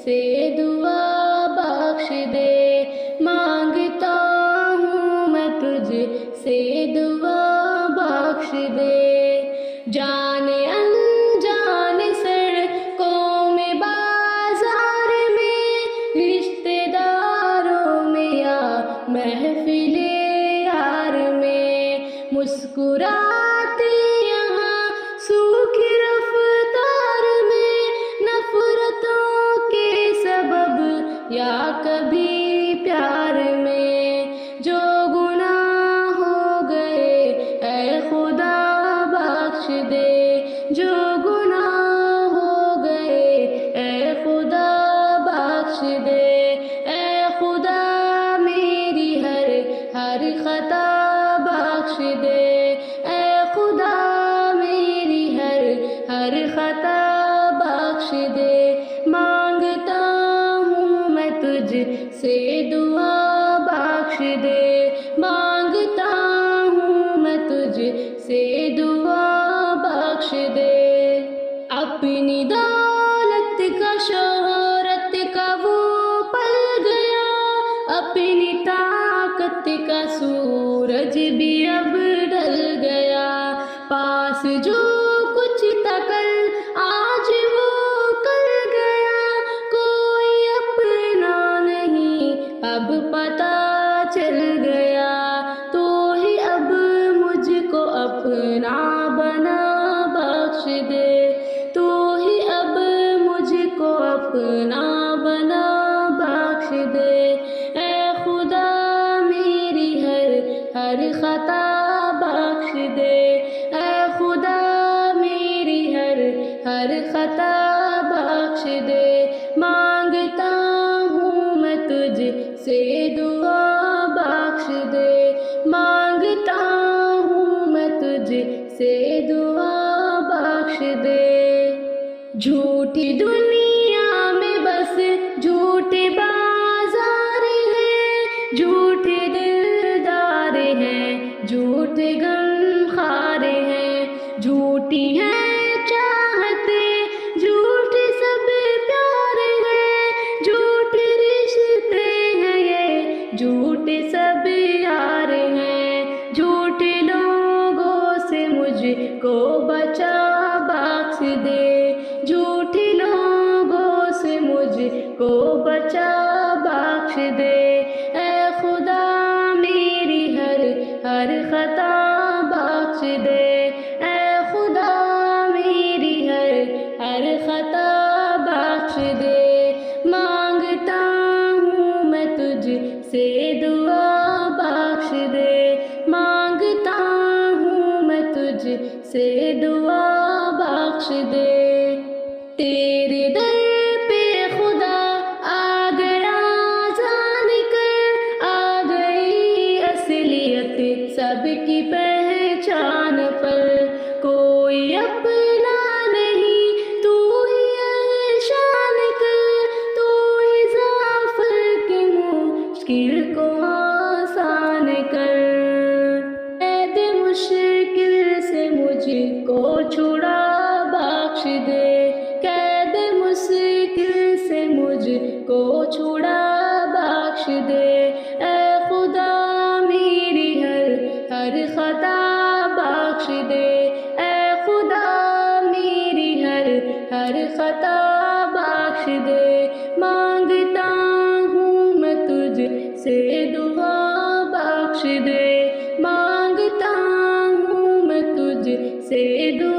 سے دعا بخش دے، مانگتا ہوں میں تجھ سے دعا بخش دے۔ جانے انجان سڑکوں میں بازار میں، رشتے داروں میں یا محفل یار میں، مسکراتی یہاں سوکھی رفتار میں، نفرتوں کے سبب یا کبھی پیار میں، جو گناہ ہو گئے اے خدا بخش دے، جو گناہ ہو گئے اے خدا بخش دے، اے خدا میری ہر خطا بخش دے، اے خدا میری ہر خطا بخش دے۔ مانگتا ہوں میں تجھ سے دعا بخش دے، مانگتا ہوں میں تجھ سے دعا بخش دے۔ اپنی دولت کا شہرت کا وہ پل گیا، اپنی طاقت کا سورج بھی اب ڈھل گیا، پاس جو کچھ تھا کل آج وہ کل گیا، کوئی اپنا نہیں اب پتہ چل گیا، تو ہی اب مجھ کو اپنا بنا بخش دے، تو ہی اب مجھ کو اپنا بنا بخش دے، اے خدا میری ہر خطا بخش دے، اے خدا میری ہر خطا بخش دے۔ مانگتا ہوں میں تجھ سے دعا بخش دے، مانگتا ہوں میں تجھ سے دعا بخش دے۔ جھوٹی دنیا میں بس جھوٹے بازار ہیں، جھوٹے دلدار ہیں، جھوٹے غمخوار ہیں، جھوٹی ہیں چاہتے، جھوٹے سب پیار ہیں، جھوٹے رشتے ہیں یہ، جھوٹے سب یار ہیں، جھوٹے لوگوں سے مجھ کو بچا بخش دے، جھوٹے لوگوں سے مجھ کو بچا بخش دے، اے خدا میری ہر خطا بخش دے، اے خدا میری ہر خطا بخش دے۔ مانگتا ہوں میں تجھ سے دعا بخش دے، مانگتا ہوں میں تجھ سے دعا بخش دے۔ تیرے در پہ خدا آ گیا جان کر، آ گئی اصلیت سب کی پہچان پر، کوئی اپنا نہیں تو ہی احسان کر، تو ہی ظفر کی مشکل کو آسان کر، قید مشکل سے مجھ کو چھڑا بخش دے، قید مشکل سے مجھ کو چھڑا بخش دے، اے خدا میری ہر خطا بخش دے، اے خدا میری ہر خطا بخش دے۔ مانگتا ہوں میں تجھ سے دعا بخش دے، مانگتا ہوں میں تجھ سے دعا